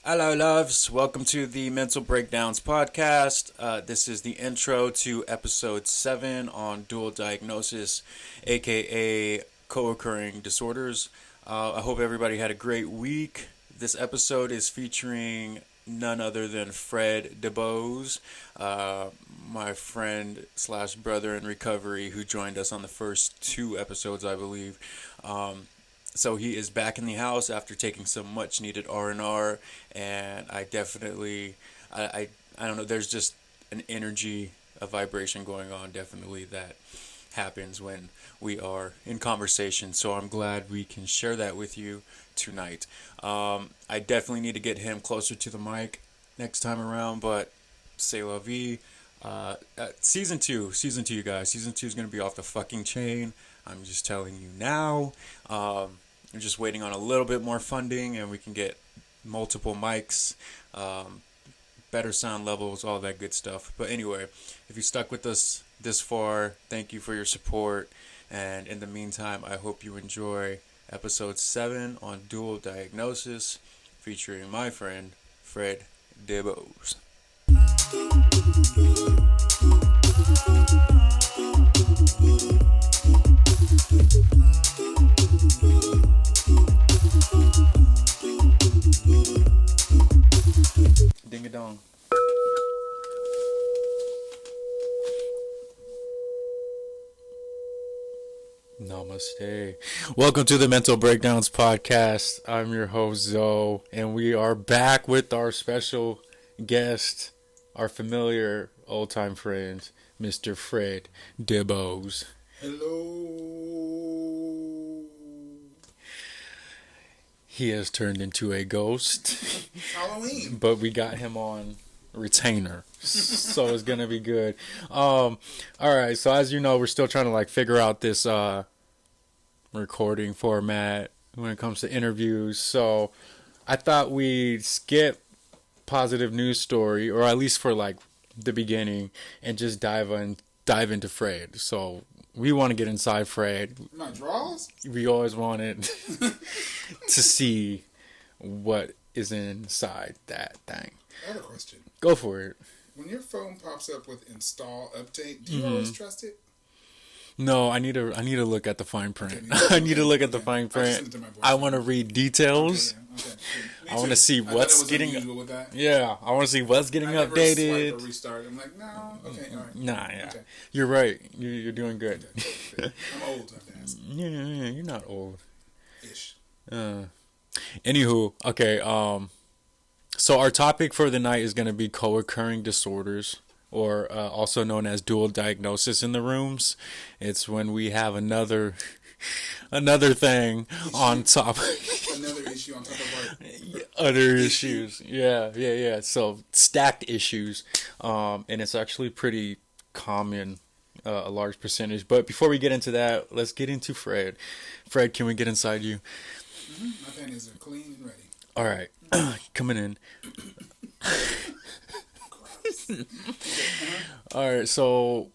Hello, loves. Welcome to the Mental Breakdowns podcast. This is the intro to episode 7 on dual diagnosis, a.k.a. co-occurring disorders. I hope everybody had a great week. This episode is featuring none other than Fred DeBose, my friend slash brother in recovery who joined us on the first 2 episodes, I believe. So he is back in the house after taking some much needed R&R, and I definitely, I don't know, there's just an energy, a vibration going on definitely that happens when we are in conversation. So I'm glad we can share that with you tonight. I definitely need to get him closer to the mic next time around, but c'est la vie. Season 2, you guys. Season 2 is going to be off the fucking chain. I'm just telling you now. I'm just waiting on a little bit more funding and we can get multiple mics, better sound levels, all that good stuff. But anyway, if you stuck with us this far, thank you for your support. And in the meantime, I hope you enjoy episode 7 on dual diagnosis featuring my friend, Fred DeBose. Ding a dong. Namaste. Welcome to the Mental Breakdowns podcast. I'm your host, Zoe, and we are back with our special guest, our familiar old time friend, Mr. Fred DeBose. Hello. He has turned into a ghost. It's Halloween. But we got him on retainer. So it's gonna be good. Alright, so as you know, we're still trying to figure out this recording format when it comes to interviews. So I thought we'd skip positive news story, or at least for the beginning, and just dive into Fred. So we want to get inside Fred. My draws? We always wanted to see what is inside that thing. I have a question. Go for it. When your phone pops up with install update, do you always trust it? No, I need to look at the fine print. Okay, I need to look at the fine print. I want to read details. Okay. I want to see what's getting. With that. Yeah, I want to see what's getting I never updated. Swipe or restart. I'm like, no. Okay, all right. Nah, yeah, Okay. You're right. You're doing good. Okay. I'm old, I have to ask. Yeah, you're not old. Ish. Anywho, okay. So our topic for the night is going to be co-occurring disorders, or also known as dual diagnosis in the rooms. It's when we have another thing on top. Another issue on top of our other issues. Yeah. So stacked issues, and it's actually pretty common, a large percentage. But before we get into that, let's get into Fred. Fred, can we get inside you? My panties are clean and ready. All right, coming in. All right, so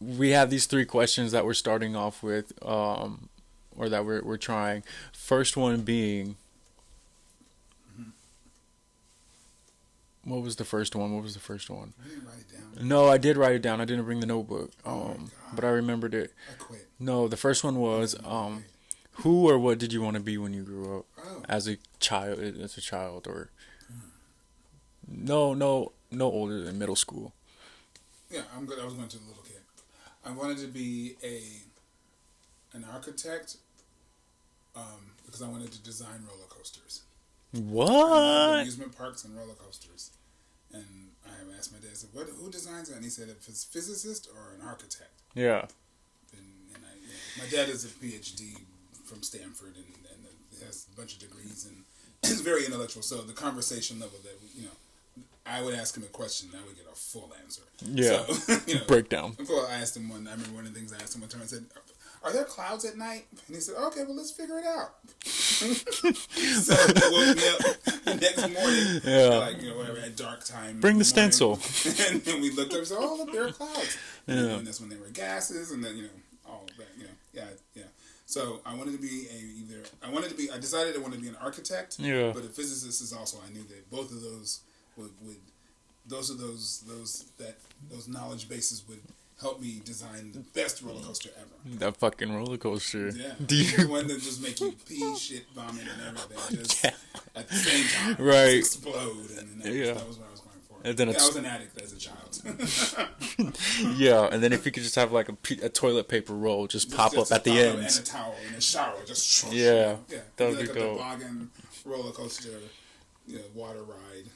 we have these 3 questions that we're starting off with, or that we're trying. First one being, what was the first one? I didn't write it down. No, I did write it down. I didn't bring the notebook. But I remembered it. I quit. No, the first one was, who or what did you want to be when you grew up? Oh. As a child, or no older than middle school. Yeah, I'm good. I was going to the little kid. I wanted to be an architect, because I wanted to design roller coasters. I What? loved amusement parks and roller coasters. And I asked my dad, I said, who designs that? And he said, if it's a physicist or an architect. Yeah. And my dad is a PhD from Stanford and has a bunch of degrees and is very intellectual. So the conversation level that, I would ask him a question and I would get a full answer. Yeah. So, Breakdown. Before I asked him I remember one of the things I asked him one time, I said, are there clouds at night? And he said, okay, well, let's figure it out. So he woke me up the next morning, whatever, at dark time. Bring the stencil. And then we looked up and said, oh, look, there are clouds. And that's when there were gases and then, all of that, yeah. So I wanted to be I decided I wanted to be an architect. Yeah. But a physicist is also, I knew that both of those would those knowledge bases would help me design the best roller coaster ever. That fucking roller coaster. Yeah. Do you? One that just make you pee, shit, vomit, and everything. Just at the same time. Right. Just explode. And that was what I was going for. And then I was an addict as a child. Yeah, and then if you could just have like a toilet paper roll just pop up at the end. And a towel in the shower. Just yeah. That would like be a dope. toboggan, roller coaster, water ride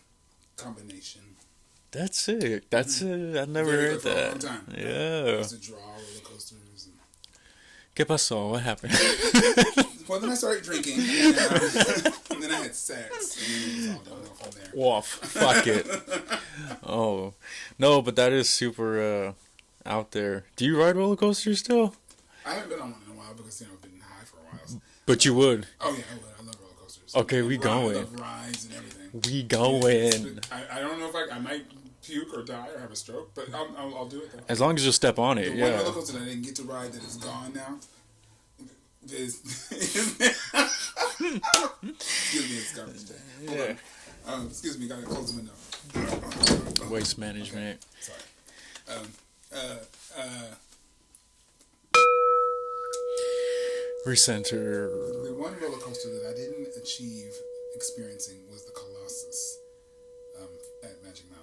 combination. That's sick. That's it. I've never heard For a long that. time. I Yeah. used to draw roller coasters. ¿Qué pasó? What happened? Well, then I started drinking, and then I had sex, and then it was all downhill from there. Off. Fuck it. Oh. No, but that is super out there. Do you ride roller coasters still? I haven't been on one in a while because, I've been high for a while. But you would. Oh, yeah, I would. I love roller coasters. Okay, we going. I love rides and everything. We going. I don't know if I might puke or die or have a stroke, but I'll do it though. As long as you step on it, The one roller coaster that I didn't get to ride that is gone now is... Excuse me, it's garbage day. Hold on. Excuse me, gotta close the window. Waste management. Sorry. Recenter. The one roller coaster that I didn't achieve experiencing was the Colossus at Magic Mountain.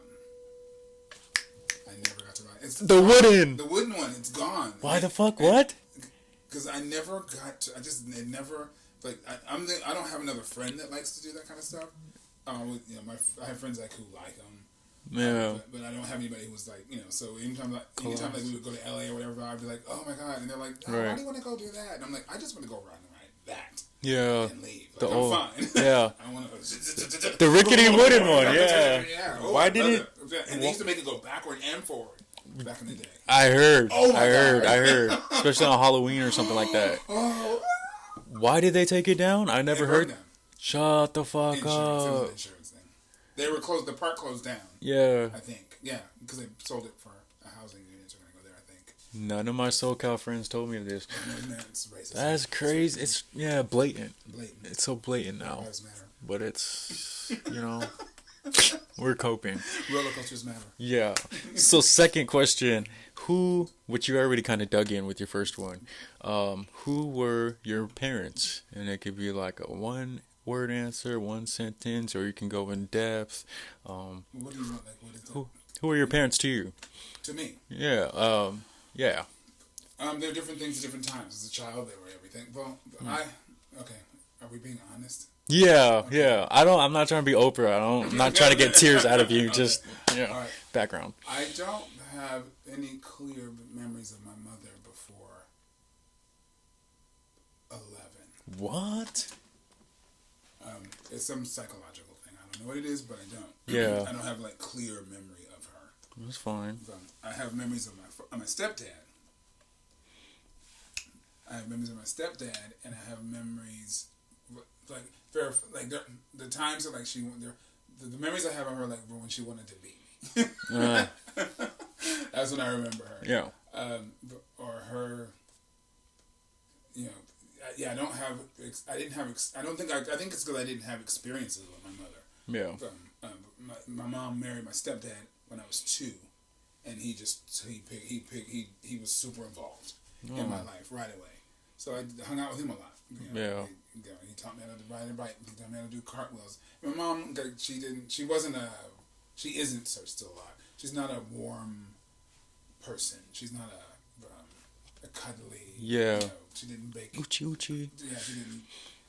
I never got to ride. It's The wooden. The wooden one. It's gone. Why the fuck? What? Because I never got to. It never. Like I don't have another friend that likes to do that kind of stuff. I have friends who like them. Yeah. But I don't have anybody who's like, so anytime like we would go to LA or whatever, I'd be like, oh my God. And they're like, why do you want to go do that? And I'm like, I just want to go ride that. Yeah. And leave. Like, I'm fine. Yeah. I want to. The rickety wooden one, yeah. Why didn't it? And they used to make it go backward and forward back in the day. I heard. Oh my God. I heard. Especially on Halloween or something like that. Why did they take it down? I never heard. Them. Shut the fuck Insurance. It was up. an insurance thing. They were closed. The park closed down. Yeah. I think. Yeah, because they sold it for a housing unit. They're gonna go there. I think. None of my SoCal friends told me of this. It's racist. That's crazy. It's blatant. Blatant. It's so blatant now. Lives matter. But it's we're coping. Roller coasters matter. Yeah. So second question, which you already kind of dug in with your first one, who were your parents? And it could be like a one-word answer, one sentence, or you can go in depth. What do you want? Like, what is that? Who are your parents to you? To me? Yeah. Yeah. There are different things at different times. As a child, they were everything. Well, okay. Are we being honest? Yeah, okay. Yeah. I'm not trying to be Oprah. I'm not trying to get tears out of you. Okay. Just right. Background. I don't have any clear memories of my mother before 11. What? It's some psychological thing. I don't know what it is, but I don't. Yeah. I don't have clear memory of her. That's fine. I have memories of my stepdad. I have memories of my stepdad, and I have memories the times that the memories I have of her were when she wanted to beat me. That's when I remember her. Yeah. Or her. I don't have. I didn't have. I think it's because I didn't have experiences with my mother. Yeah. My mom married my stepdad when I was 2, and he was super involved in my life right away. So I hung out with him a lot. He taught me how to ride a bike. He taught me how to do cartwheels. My mom, she isn't still alive. She's not a warm person. She's not a cuddly. Yeah. She didn't bake. Uchi. Yeah, she didn't.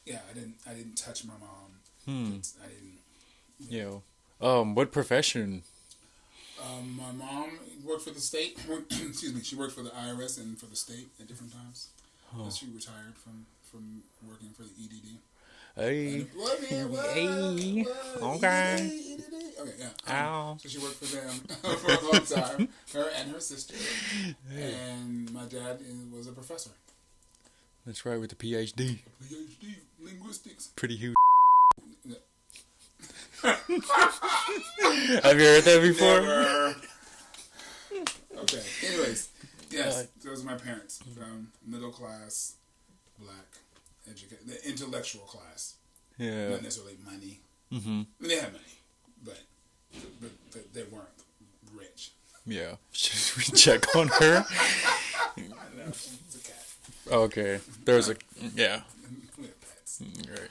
Yeah, I didn't touch my mom. I didn't. Yeah. What profession? My mom worked for the state. Excuse me. She worked for the IRS and for the state at different times. Oh. She retired from working for the EDD. Hey. Hey. Okay. Okay, yeah. So she worked for them for a long time. Her and her sister. And my dad was a professor. That's right, with the PhD. PhD, linguistics. Pretty huge. Have you heard that before? Never. Okay. Anyways, yes, those are my parents. Middle class, black the intellectual class. Yeah. Not necessarily money. Mm-hmm. I mean, they had money, but they weren't rich. Yeah. Should we check on her? I know, it's a cat. Okay. There's a... Yeah. We have pets. Right.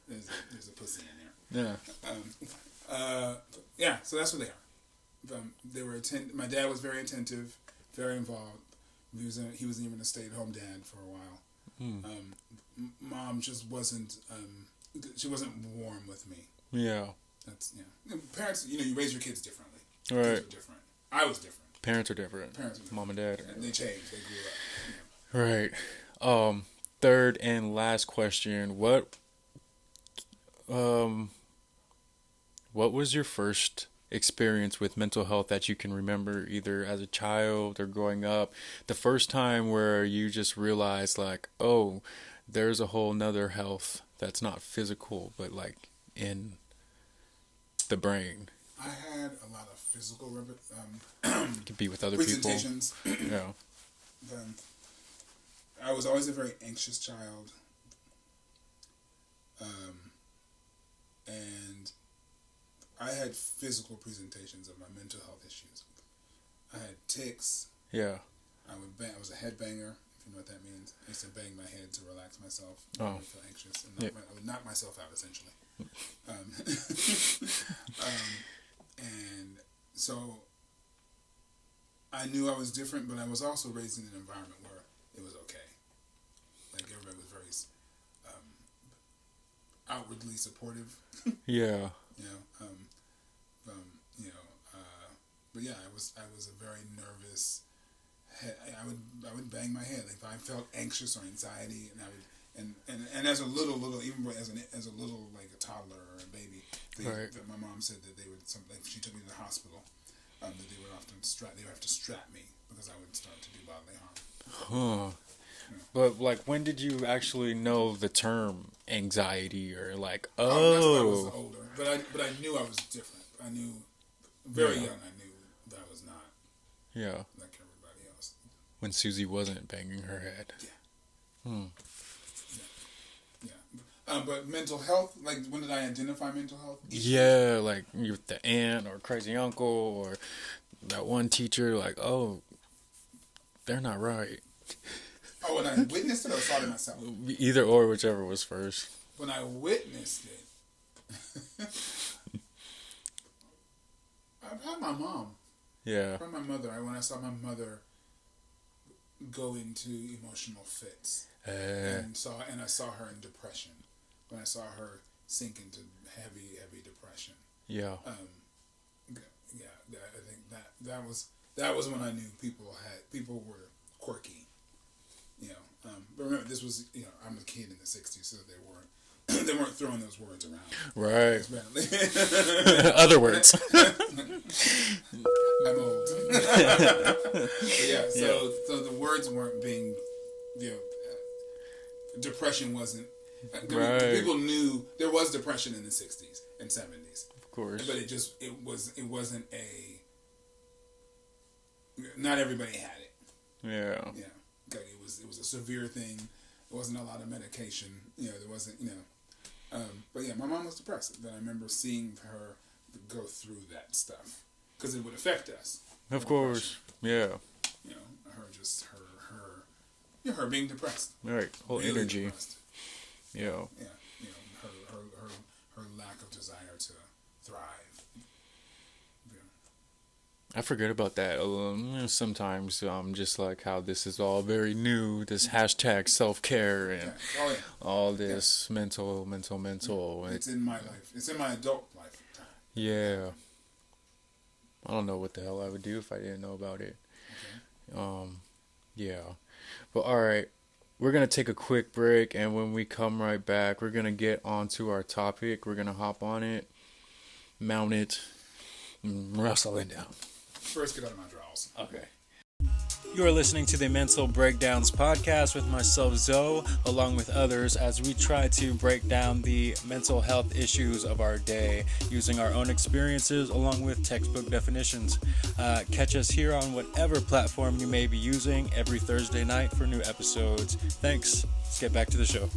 There's a pussy in there. Yeah. Yeah, so that's what they are. They were my dad was very attentive, very involved. He was even a stay-at-home dad for a while. Mom just wasn't. She wasn't warm with me. Yeah. That's parents. You raise your kids differently. Right. Kids are different. I was different. Parents are different. Mom and dad. And they changed. They grew up. Right. Third and last question. What was your first experience with mental health that you can remember, either as a child or growing up? The first time where you just realized, like, oh, there's a whole nother health that's not physical, but like in the brain. I had a lot of physical Could be with other presentations. people. Yeah. I was always a very anxious child. And I had physical presentations of my mental health issues. I had tics. Yeah. I was a head banger, if you know what that means. I used to bang my head to relax myself. Oh. I would feel anxious. And I would knock myself out, essentially. And so I knew I was different, but I was also raised in an environment where it was okay. Like, everybody was very outwardly supportive. Yeah. But yeah, I was a very nervous. I would bang my head, like, if I felt anxious or anxiety, and I would and as a little even as a little, like a toddler or a baby, that my mom said that they would if she took me to the hospital, that they would often have to strap me because I would start to do bodily harm. Huh. But like, when did you actually know the term anxiety, or like, That's when I was older, but I knew I was different. I knew very young. I knew that I was not. Yeah. Like everybody else. When Susie wasn't banging her head. Yeah. Yeah. But mental health, like, when did I identify mental health? Yeah, like you with the aunt or crazy uncle or that one teacher, like, oh, they're not right. Oh, when I witnessed it or saw it myself? Either or, whichever was first. When I witnessed it, I've had my mom. Yeah. From my mother. When I saw my mother go into emotional fits, and I saw her in depression. When I saw her sink into heavy depression. Yeah. I think that was when I knew people were quirky. But remember, this was, I'm a kid in the '60s, so they weren't throwing those words around. Right. Other words. I'm old. So the words weren't being, depression wasn't. Right. People knew there was depression in the '60s and '70s. Of course. But it wasn't not everybody had it. Yeah. Yeah. It was a severe thing. There wasn't a lot of medication. There wasn't. But yeah, my mom was depressed. But I remember seeing her go through that stuff because it would affect us. Of course. Yeah. Her being depressed. Right. Whole really energy. Depressed. Yeah. Yeah. Her lack of desire to thrive. I forget about that. Sometimes just like how this is all very new, this hashtag self-care and all this mental. It's in my life. It's in my adult life. Yeah. I don't know what the hell I would do if I didn't know about it. Okay. Yeah. But all right. We're going to take a quick break, and when we come right back, we're going to get onto our topic. We're going to hop on it, mount it, and wrestle it down. First, get out of my drawers. Okay. You are listening to the Mental Breakdowns podcast with myself, Zoe, along with others, as we try to break down the mental health issues of our day using our own experiences along with textbook definitions. Catch us here on whatever platform you may be using every Thursday night for new episodes. Thanks. Let's get back to the show.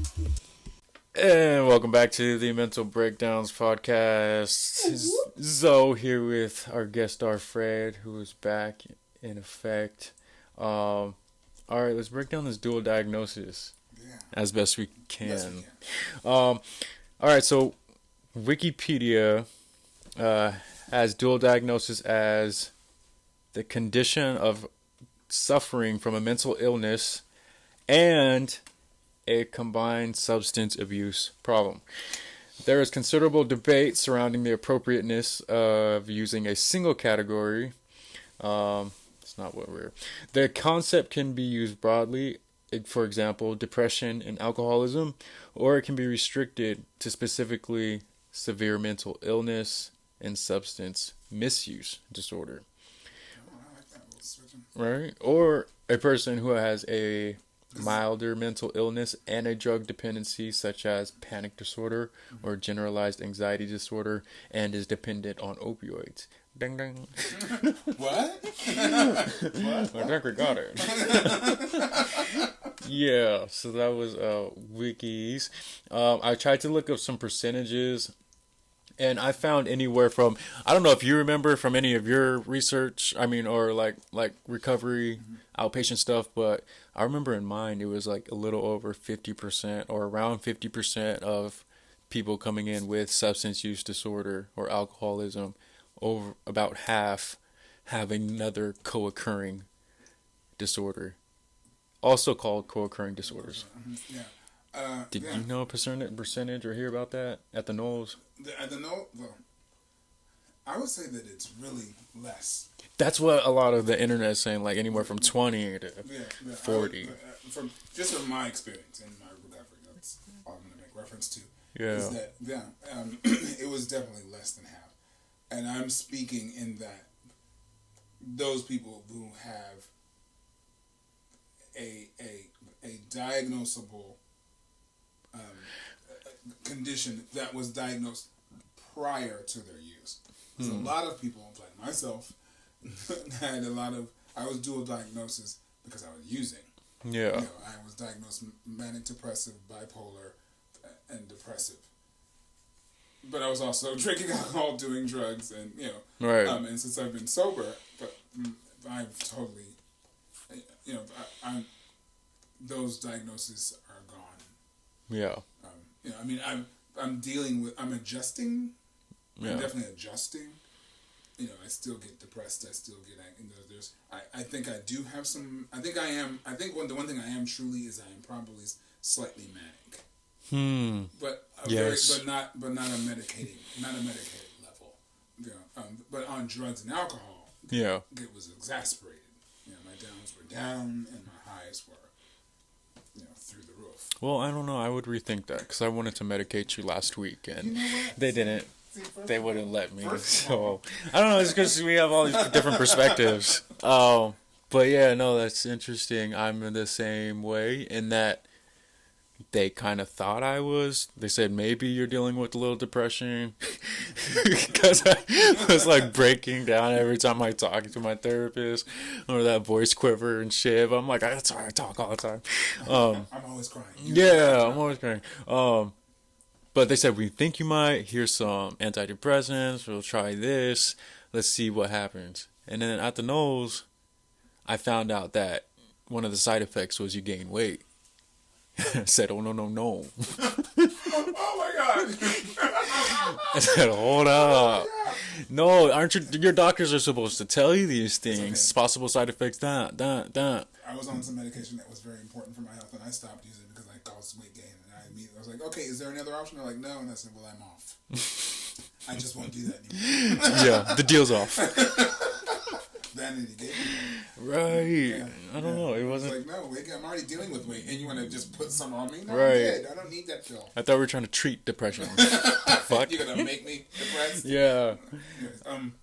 And welcome back to the Mental Breakdowns podcast. Zoe here with our guest star Fred, who is back in effect. All right, let's break down this dual diagnosis as best we can. Yes, we can. All right, so Wikipedia has dual diagnosis as the condition of suffering from a mental illness and a combined substance abuse problem. There is considerable debate surrounding the appropriateness of using a single category. It's not what we're. The concept can be used broadly, for example, depression and alcoholism, or it can be restricted to specifically severe mental illness and substance misuse disorder. Oh, I like that little switching. Right? Or a person who has a milder mental illness and a drug dependency, such as panic disorder or generalized anxiety disorder, and is dependent on opioids. Ding ding. What? I think we got it. Yeah, so that was wikis. I tried to look up some percentages, and I found anywhere from, I don't know if you remember from any of your research, or like recovery outpatient stuff, but I remember in mine it was like a little over 50% or around 50% of people coming in with substance use disorder or alcoholism, over about half have another co-occurring disorder, also called co-occurring disorders. Yeah. Did you know a percentage or hear about that at the Knolls? At the Knolls, well, I would say that it's really less. That's what a lot of the internet is saying, like anywhere from 20 to 40. From my experience in my recovery, that's all I'm going to make reference to. Yeah. Is that, it was definitely less than half. And I'm speaking in that those people who have a diagnosable condition that was diagnosed prior to their use. So a lot of people, like myself, had I was dual diagnosis because I was using. Yeah. I was diagnosed manic depressive, bipolar, and depressive. But I was also drinking alcohol, doing drugs, and right. And since I've been sober, but I've totally, those diagnoses are gone. Yeah. I'm adjusting. Yeah. I'm definitely adjusting. I still get depressed. I still get there's. I think I do have some. I think I am. I think the one thing I am truly is I am probably slightly manic. But yes. Not a medicated level. But on drugs and alcohol, yeah, it was exasperated. My downs were down and my highs were, through the roof. Well, I don't know. I would rethink that because I wanted to medicate you last week and they didn't. They wouldn't let me. So I don't know. It's because we have all these different perspectives. But yeah, no, that's interesting. I'm in the same way in that. They kind of thought I was. They said maybe you're dealing with a little depression because I was like breaking down every time I talk to my therapist, or that voice quiver and shit. But I'm like, that's why I talk all the time. I'm always crying. I'm always crying. But they said we think you might. Here's some antidepressants. We'll try this. Let's see what happens. And then at the Knolls, I found out that one of the side effects was you gain weight. I said, oh, no. Oh, my God. I said, hold up. No, aren't your doctors are supposed to tell you these things. Okay. Possible side effects, I was on some medication that was very important for my health, and I stopped using it because I caused weight gain. And I was like, okay, is there another option? They're like, no. And I said, well, I'm off. I just won't do that anymore. Yeah, the deal's off. vanity gave me. Right. Yeah. I don't know. It wasn't like, no, I'm already dealing with weight, and you want to just put some on me? No, right. I'm good. I don't need that pill. I thought we were trying to treat depression. Fuck. You're gonna make me depressed? Yeah.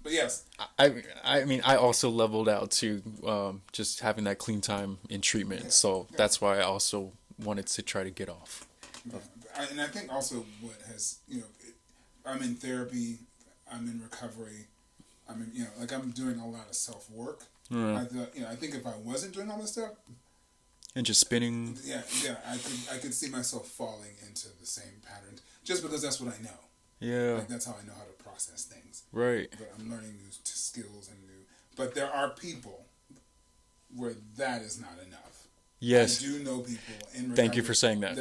But yes. I mean, I also leveled out to just having that clean time in treatment, so that's why I also wanted to try to get off. Yeah. And I think also what has, I'm in therapy, I'm in recovery, I'm doing a lot of self work. I think if I wasn't doing all this stuff, and just spinning, I could see myself falling into the same patterns just because that's what I know. Yeah, like that's how I know how to process things. Right. But I'm learning new skills and new. But there are people where that is not enough. Yes. I do know people in recovery. Thank you for saying that.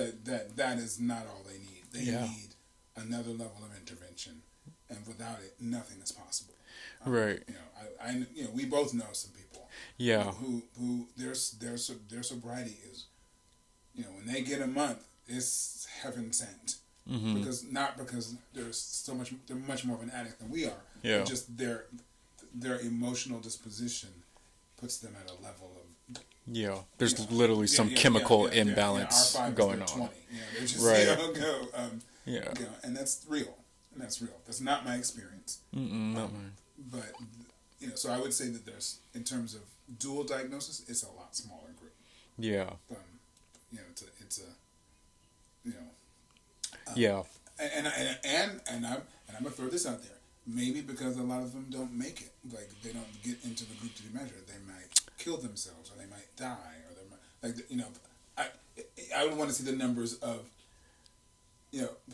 That is not all they need. They Yeah. need another level of intervention, and without it, nothing is possible. Right. We both know some people. Yeah. Who their sobriety is, when they get a month, it's heaven sent. Mm-hmm. Because they're much more of an addict than we are. Yeah. But just their emotional disposition puts them at a level of. Yeah. There's literally some chemical imbalance going on. 20. They're just Right. And that's real. That's not my experience. Not mine. But so I would say that there's, in terms of dual diagnosis, it's a lot smaller group. Yeah. It's a yeah. And I'm gonna throw this out there. Maybe because a lot of them don't make it, like they don't get into the group to measure. They might kill themselves, or they might die, or they might, I would want to see the numbers of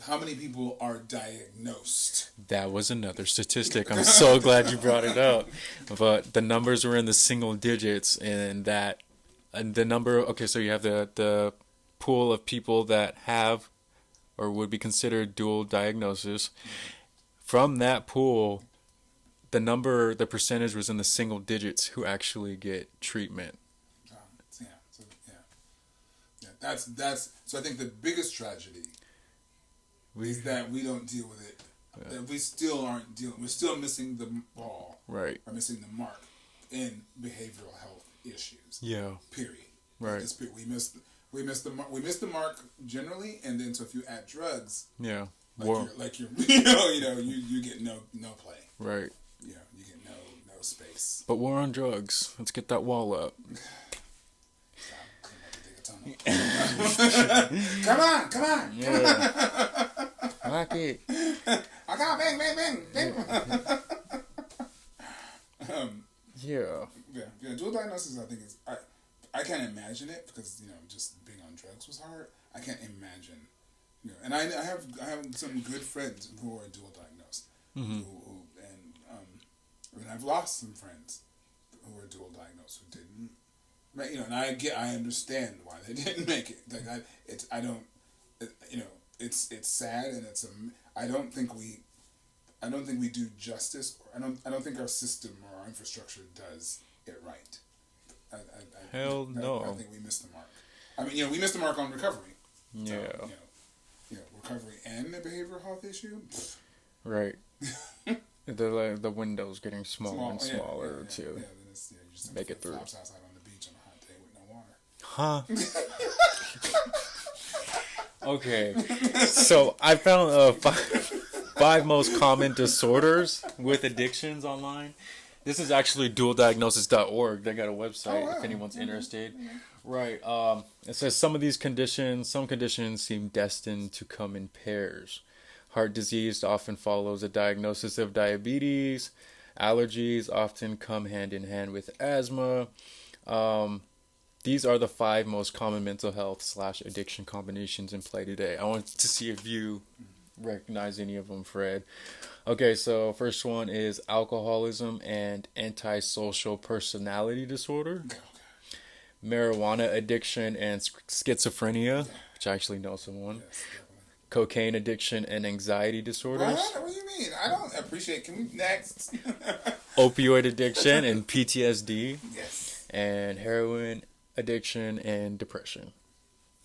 how many people are diagnosed. That was another statistic. I'm so glad you brought it up. But the numbers were in the single digits, and the number. Okay, so you have the pool of people that have or would be considered dual diagnosis. From that pool, the percentage was in the single digits who actually get treatment. That's so I think the biggest tragedy is that we don't deal with it. Yeah. That we still aren't dealing. We're still missing the ball. Right. Or missing the mark in behavioral health issues. Yeah. Period. Right. We missed the mark generally, and then so if you add drugs. Yeah. You get no play. Right. You get no space. But we're on drugs. Let's get that wall up. Come on. Yeah. Rock it. I got bang. Yeah. Dual diagnosis, I think is I can't imagine it because just being on drugs was hard. I can't imagine. And I have some good friends who are dual diagnosed. Mm-hmm. And I've lost some friends who are dual diagnosed who didn't. And I understand why they didn't make it. Like it's sad, and I don't think we do justice. I don't think our system or our infrastructure does it right. Hell no. I think we missed the mark. I mean, we missed the mark on recovery. Yeah. So, recovery and the behavioral health issue. Right. the window's getting smaller and smaller too. Yeah, then it's, you just make it through. Flops outside on the beach on a hot day with no water. Huh. Okay. So I found five most common disorders with addictions online. This is actually dualdiagnosis.org. They got a website if anyone's interested. Mm-hmm. Right. It says some conditions seem destined to come in pairs. Heart disease often follows a diagnosis of diabetes. Allergies often come hand in hand with asthma. These are the 5 most common mental health / addiction combinations in play today. I want to see if you recognize any of them, Fred. Okay, so first one is alcoholism and antisocial personality disorder. Marijuana addiction and schizophrenia, which I actually know someone. Yes, cocaine addiction and anxiety disorders. What do you mean? I don't appreciate. Can we next? Opioid addiction and PTSD. Yes. And heroin addiction and depression.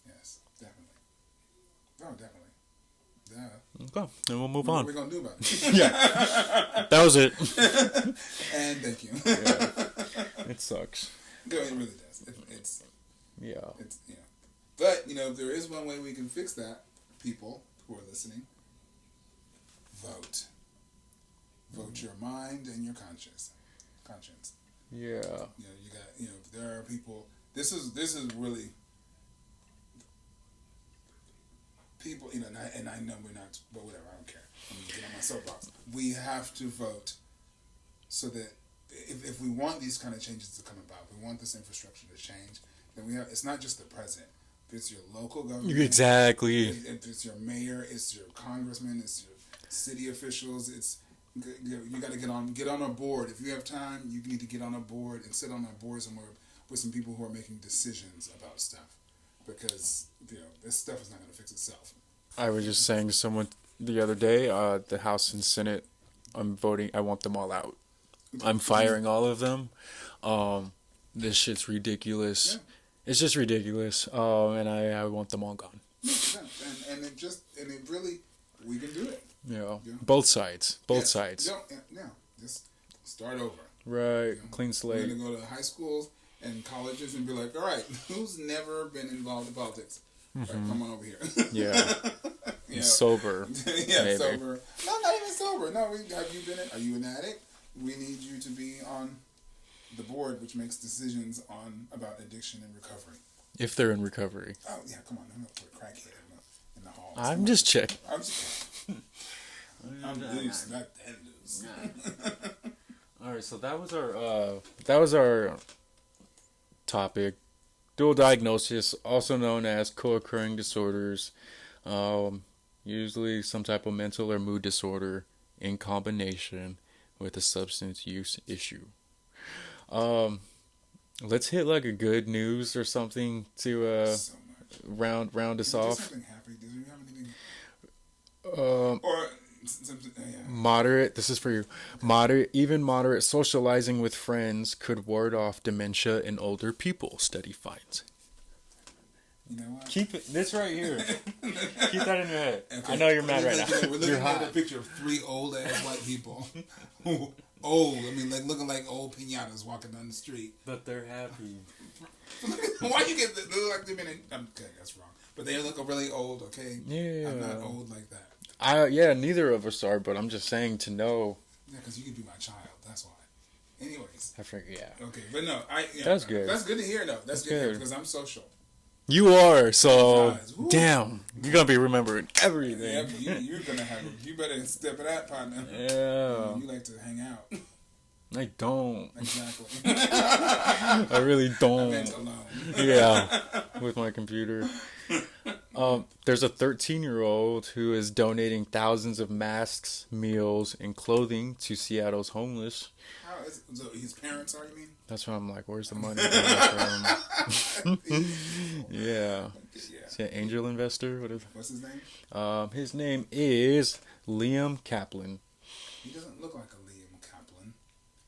Yes, definitely. No, definitely. Yeah. Okay, then we'll move on. What are we gonna do about it? Yeah, that was it. And thank you. Yeah. It sucks. No, it really does. It's Yeah. But there is one way we can fix that. People who are listening, vote. Vote your mind and your conscience. Yeah. You got there are people. This is really people. And I know we're not, but whatever. I don't care. I'm gonna get on my soapbox. We have to vote so that if we want these kind of changes to come about, we want this infrastructure to change. Then we have. It's not just the president. It's your local government. Exactly. It's your mayor. It's your congressman. It's your city officials. You got to get on a board. If you have time, you need to get on a board and sit on a board somewhere with some people who are making decisions about stuff, because this stuff is not going to fix itself. I was just saying to someone the other day, the House and Senate, I'm voting. I want them all out. I'm firing all of them. This shit's ridiculous. Yeah. It's just ridiculous. And I want them all gone. Yeah. And it really, we can do it. Yeah. Both sides. Yeah. Just start over. Right. Clean slate. We're going to go to high schools and colleges and be like, all right, who's never been involved in politics? Mm-hmm. Right, come on over here. Yeah. Sober. Yeah, maybe. Sober. No, not even sober. No, are you an addict? We need you to be on the board, which makes decisions about addiction and recovery. If they're in recovery. Oh, yeah, come on. I'm going to put a crackhead in the hall. I'm just checking. I'm loose, not that loose. All right, so that was our topic. Dual diagnosis, also known as co-occurring disorders, usually some type of mental or mood disorder in combination with a substance use issue. Let's hit like a good news or something to so round us off. Something happy? Did you have anything? Or something? Yeah. Moderate. This is for you. Moderate socializing with friends could ward off dementia in older people. Study finds. You know what? Keep it. This right here. Keep that in your head. Okay. I know you're mad right now. We're looking at a picture of 3 old ass white people. Old. I mean, like looking like old piñatas walking down the street. But they're happy. Why you get look like they've been in? Okay, that's wrong. But they look really old. Okay. Yeah. I'm not old like that. Neither of us are. But I'm just saying to know. Yeah, because you could be my child. That's why. Anyways. I figured. Yeah. Okay, but no, that's good. That's good to hear. No, that's good to hear because I'm social. You are, so damn. You're gonna be remembering everything. Yeah, you're gonna have. You better step it out, partner. Yeah. You like to hang out. I don't. Exactly. I really don't. I meant alone. Yeah, with my computer. There's a 13-year-old who is donating thousands of masks, meals, and clothing to Seattle's homeless. So his parents are, you mean? That's why I'm like, where's the money coming from? Yeah. Is he an angel investor? What's his name? His name is Liam Kaplan. He doesn't look like a Liam Kaplan.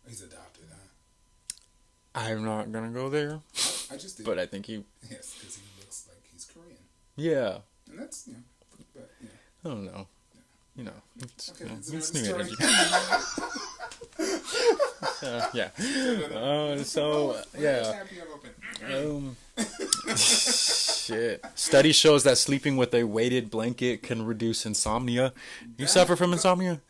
He's adopted, huh? I'm not gonna go there. I just did. But I think he... Yes, because he looks like he's Korean. Yeah. And that's, but, I don't know. You know, it's new energy. Yeah. Shit. Study shows that sleeping with a weighted blanket can reduce insomnia. You suffer from insomnia?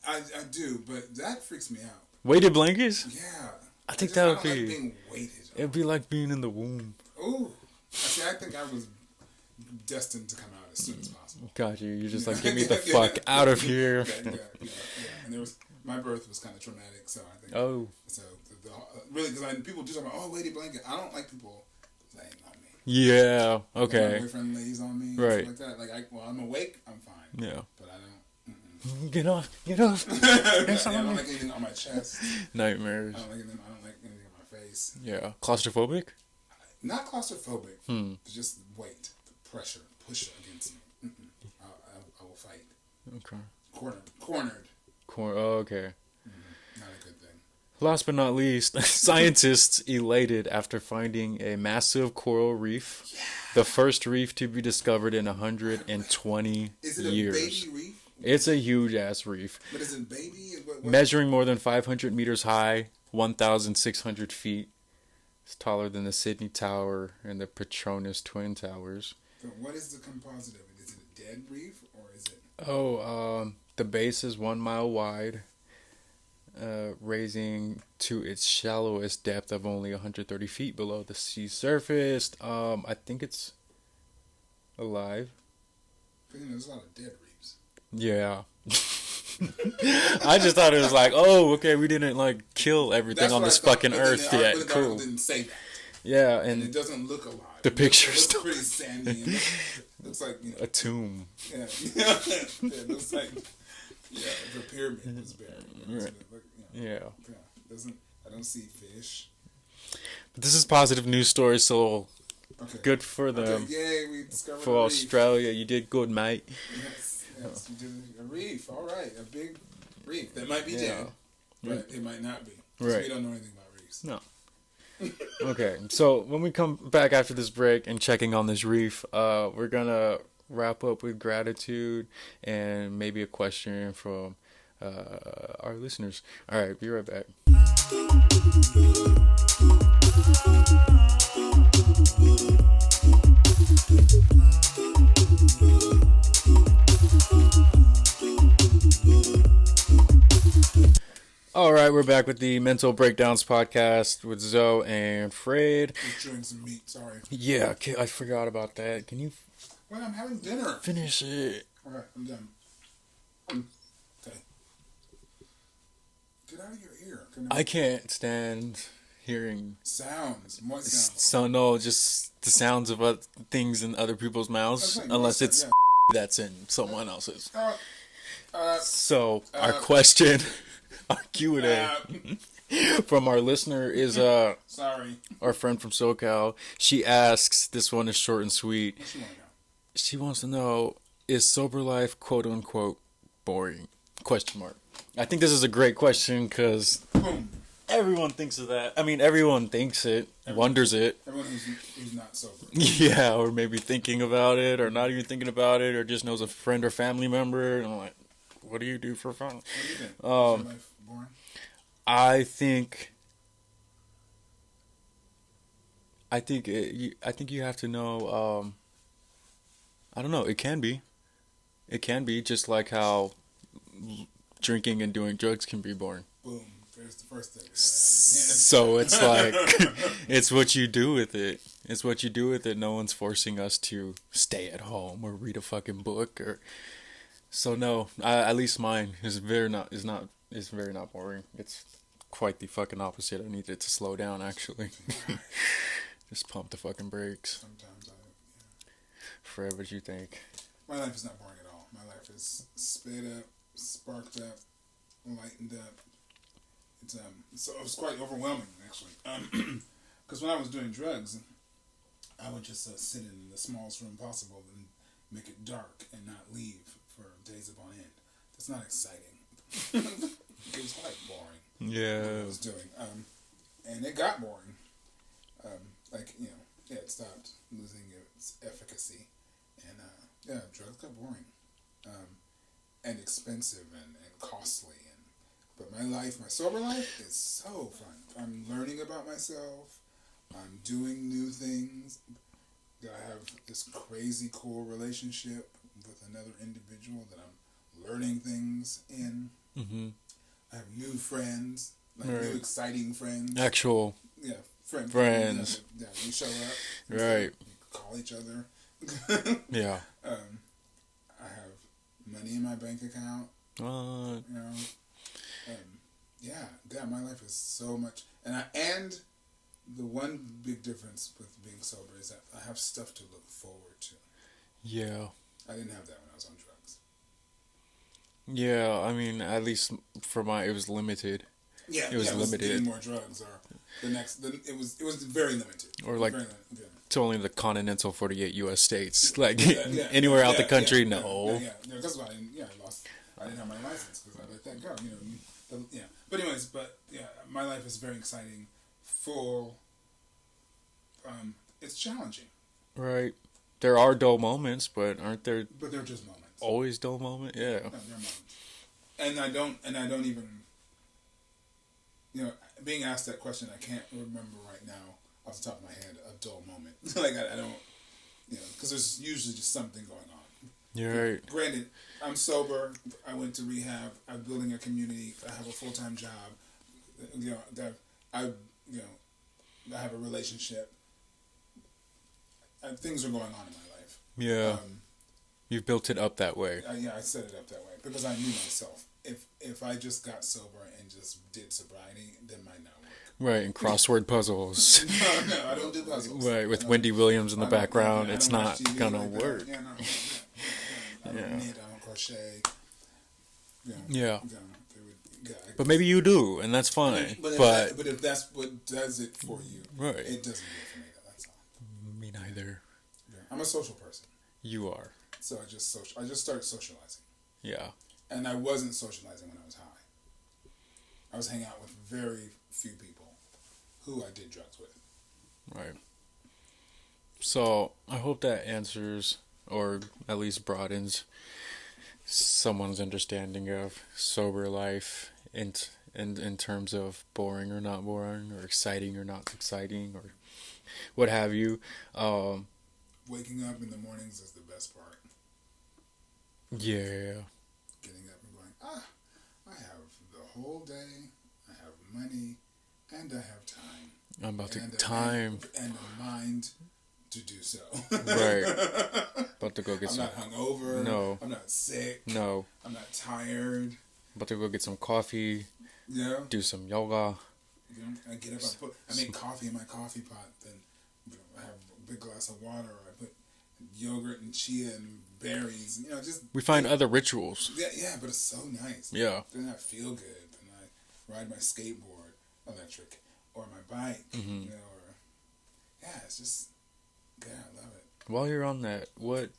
I do, but that freaks me out. Weighted blankets? Yeah. I think that would be... like being weighted. It'd be like being in the womb. Ooh. See, I think I was destined to come out as soon as possible. Got you. You're just like, get me the fuck out of here. Yeah. And my birth was kind of traumatic, so I think. Oh. So really, because people do talk about weighted blanket. I don't like people laying on me. Yeah. Okay. My boyfriend lays on me. Right. Like that. Like I'm awake. I'm fine. Yeah. But I don't. Get off. I don't like anything on my chest. Nightmares. I don't like anything on my face. Yeah. Claustrophobic? Not claustrophobic. Just weight, pressure, push against me. I will fight. Okay. Cornered. Okay. Not a good thing. Last but not least, scientists elated after finding a massive coral reef. Yeah. The first reef to be discovered in 120 years. Is it a baby reef? It's a huge ass reef. But is it baby? What? Measuring more than 500 meters high, 1,600 feet. It's taller than the Sydney Tower and the Petronas Twin Towers. So what is the composite of it? Is it a dead reef or is it? The base is 1 mile wide, raising to its shallowest depth of only 130 feet below the sea surface. I think it's alive. There's a lot of dead reefs. Yeah. I just thought it was like, oh, okay, we didn't like kill everything on this fucking earth yet. Cool. Didn't say that. Yeah, and it doesn't look alive. The picture's it looks pretty sandy. And looks like a tomb. Yeah, it looks like the pyramid was buried. Right. Yeah. I don't see fish. But this is positive news story, so good for them. Okay. Yay, we discovered for Australia. You did good, mate. Yes, you did a reef. All right, a big reef that might be dead, but it might not be. Right. We don't know anything about reefs. No. Okay, so when we come back after this break and checking on this reef, we're gonna wrap up with gratitude and maybe a question from our listeners. All right, be right back. All right, we're back with the Mental Breakdowns podcast with Zoe and Fred. Just chewing some meat, sorry. Yeah, I forgot about that. Can you... Wait, I'm having dinner. Finish it. All right, I'm done. Okay. Get out of your ear. I can't stand hearing... Sounds. What sounds? So, no, just the sounds of things in other people's mouths. Unless it's that's in someone else's. So, our question... Our Q&A from our listener is sorry, our friend from SoCal. She asks, this one is short and sweet. What she want to know? She wants to know, is sober life quote unquote boring? Question mark. I think this is a great question because everyone thinks of that. I mean, everyone thinks it, wonders it. Everyone who's not sober. Yeah, or maybe thinking about it, or not even thinking about it, or just knows a friend or family member. And I'm like, what do you do for fun? What do you think? Is your life boring? I think you have to know. I don't know. It can be just like how drinking and doing drugs can be boring. Boom. There's the first thing. So it's like it's what you do with it. It's what you do with it. No one's forcing us to stay at home or read a fucking book or. So no, at least mine is very not boring. It's quite the fucking opposite. I needed to slow down actually. Just pump the fucking brakes. Sometimes Fred, what you think? My life is not boring at all. My life is sped up, sparked up, lightened up. So it was quite overwhelming actually. Because when I was doing drugs, I would just sit in the smallest room possible and make it dark and not leave for days upon end. That's not exciting. It was quite boring. Yeah. What I was doing. And it got boring. It stopped losing its efficacy. And, drugs got boring. And expensive and costly. But my sober life is so fun. I'm learning about myself. I'm doing new things. I have this crazy cool relationship with another individual that I'm learning things in. Mm-hmm. I have new friends, new exciting friends. Actual friends. Yeah, we show up. Right. We call each other. Yeah. I have money in my bank account. My life is so much, and the one big difference with being sober is that I have stuff to look forward to. Yeah. I didn't have that when I was on drugs. Yeah, I mean, at least for it was limited. Yeah, it was limited. Getting more drugs, or it was very limited. Or like to only the continental 48 U.S. states, like anywhere out the country, no. Yeah, that's why I didn't have my license because I let that go. But anyways, my life is very exciting, full. It's challenging. Right. There are dull moments, but aren't there? But they're just moments. moments. Always dull moment. Yeah. No, there are moments. And I don't even, being asked that question, I can't remember right now off the top of my head a dull moment. Like I don't, because there's usually just something going on. You're right. Granted, I'm sober. I went to rehab. I'm building a community. I have a full-time job. I have a relationship. And things are going on in my life. Yeah. You've built it up that way. I set it up that way because I knew myself. If I just got sober and just did sobriety, then might not work. Right, and crossword puzzles. No, I don't do puzzles. Right, with Wendy Williams in the background, it's not gonna like work. Yeah, no. I don't knit, I don't crochet. Yeah. But maybe you do, and that's fine. But if that's what does it for you, right. It doesn't do it for me. That's all. Me neither. Yeah. I'm a social person. You are. So I just started socializing. Yeah. And I wasn't socializing when I was high. I was hanging out with very few people who I did drugs with. Right. So I hope that answers, or at least broadens, someone's understanding of sober life in terms of boring or not boring, or exciting or not exciting, or what have you. Waking up in the mornings is the best part. Yeah. Getting up and going, I have the whole day, I have money, and I have time. I'm about to time. And a mind to do so. Right. About to go get I'm some. not hungover. No. I'm not sick. No. I'm not tired. About to go get some coffee. Yeah. Do some yoga. I get up, I make coffee in my coffee pot, then I have a big glass of water, I put yogurt and chia and berries, just... We find other rituals. Yeah, but it's so nice. Yeah. Then I feel good, and I ride my skateboard, electric, or my bike, it's just, I love it. While you're on that, what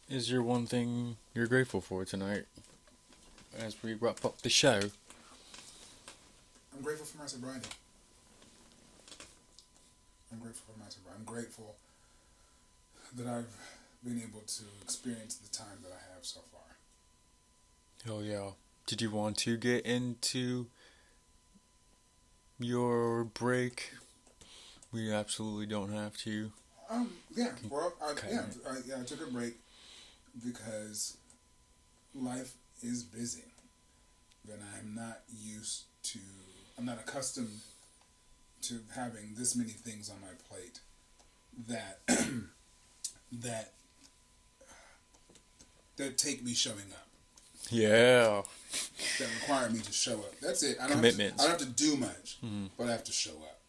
is your one thing you're grateful for tonight as we wrap up the show? I'm grateful for my sobriety. I'm grateful that I've been able to experience the time that I have so far. Hell yeah. Did you want to get into your break? We absolutely don't have to. Yeah. Well, I took a break because life is busy. And I'm not accustomed to having this many things on my plate that take me showing up. Yeah. That require me to show up. That's it. I don't Commitments. have to do much, but I have to show up.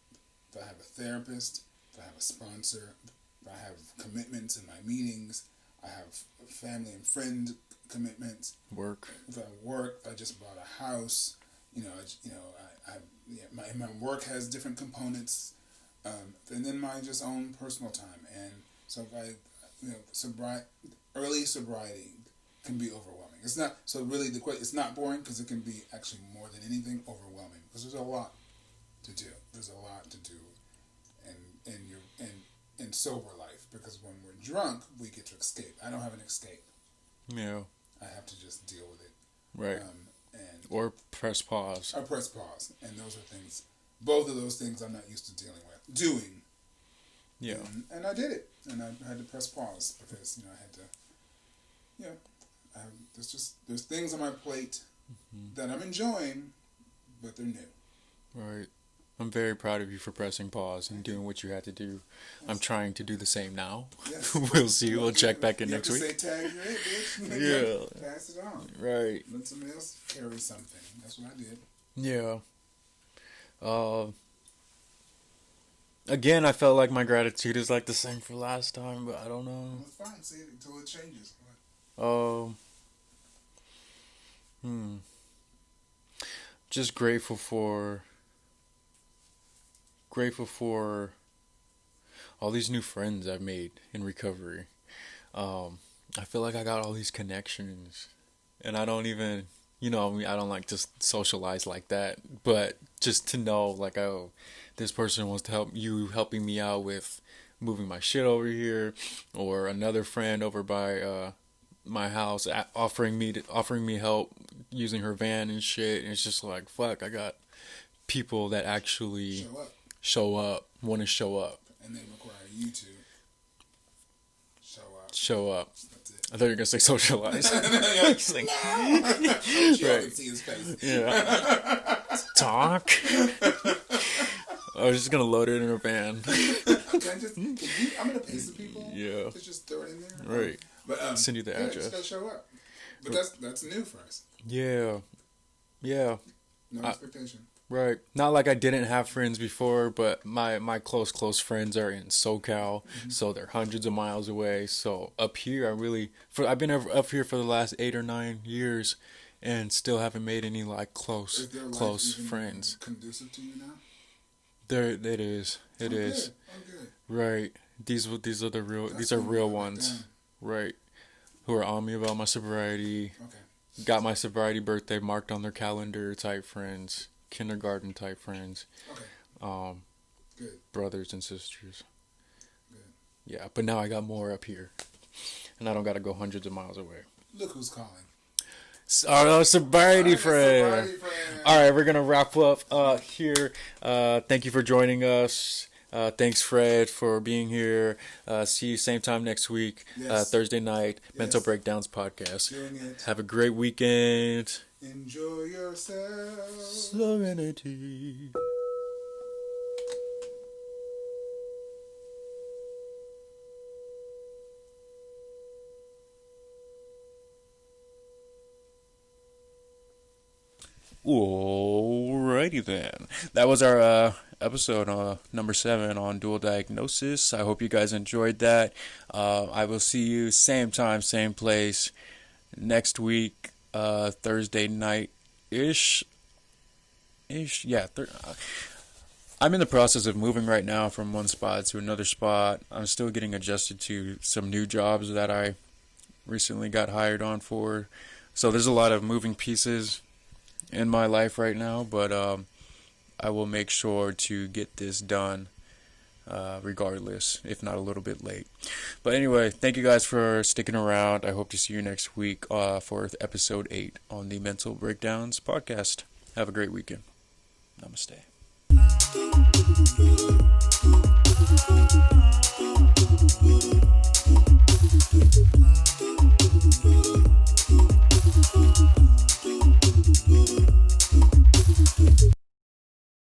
If I have a therapist, if I have a sponsor, if I have commitments in my meetings, I have family and friend commitments. Work. If I work, I just bought a house. My work has different components, and then my just own personal time. And so early sobriety can be overwhelming. It's not so really it's not boring because it can be actually more than anything overwhelming because there's a lot to do. There's a lot to do, in sober life because when we're drunk we get to escape. I don't have an escape. Yeah. I have to just deal with it. Right. Or press pause. I press pause, and those are things. Both of those things I'm not used to dealing with. Doing. Yeah. And I did it, and I had to press pause because I had to. There's things on my plate that I'm enjoying, but they're new. Right. I'm very proud of you for pressing pause and doing what you had to do. Yes. I'm trying to do the same now. Yes. We'll see. We'll check back in next week. Say tag you're it, bitch. Yeah. Pass it on. Right. Let somebody else carry something. That's what I did. Yeah. Again, I felt like my gratitude is like the same for last time, but I don't know. Well, it's fine. See it until it changes. Just grateful for all these new friends I've made in recovery. I feel like I got all these connections, and I don't even, I don't like to socialize like that, but just to know, like, oh, this person wants to helping me out with moving my shit over here, or another friend over by my house, offering me help using her van and shit. And it's just like, fuck, I got people that actually want to show up. And they require you to show up. That's it. I thought you were gonna say socialize. It's like, no. Right. Can see his face. Yeah. Talk. I was just gonna load it in her van. I'm gonna pay some people. Yeah. To just throw it in there. Right. But send you the address. Just gotta show up. But that's new for us. Yeah. Yeah. No expectation. Right. Not like I didn't have friends before, but my close friends are in SoCal, so they're hundreds of miles away. So up here, I've been up here for the last 8 or 9 years, and still haven't made any like close friends. Conducive to you now? It is. It is. Good. Right. These are the real. These are real ones. Right. Who are on me about my sobriety. Okay. Got my sobriety birthday marked on their calendar type friends. Kindergarten type friends. Okay. Good. Brothers and sisters. Good. Yeah, but now I got more up here. And I don't got to go hundreds of miles away. Look who's calling. Our sobriety friend. All right, we're going to wrap up here. Thank you for joining us. Thanks, Fred, for being here. See you same time next week, Thursday night, Mental Breakdowns podcast. Have a great weekend. Enjoy yourself. Serenity. Alrighty then. That was our episode number 7 on dual diagnosis. I hope you guys enjoyed that. I will see you same time, same place next week, Thursday night ish. Yeah. I'm in the process of moving right now from one spot to another spot. I'm still getting adjusted to some new jobs that I recently got hired on for. So there's a lot of moving pieces in my life right now, but I will make sure to get this done regardless, if not a little bit late. But anyway, thank you guys for sticking around. I hope to see you next week for episode 8 on the Mental Breakdowns podcast. Have a great weekend. Namaste.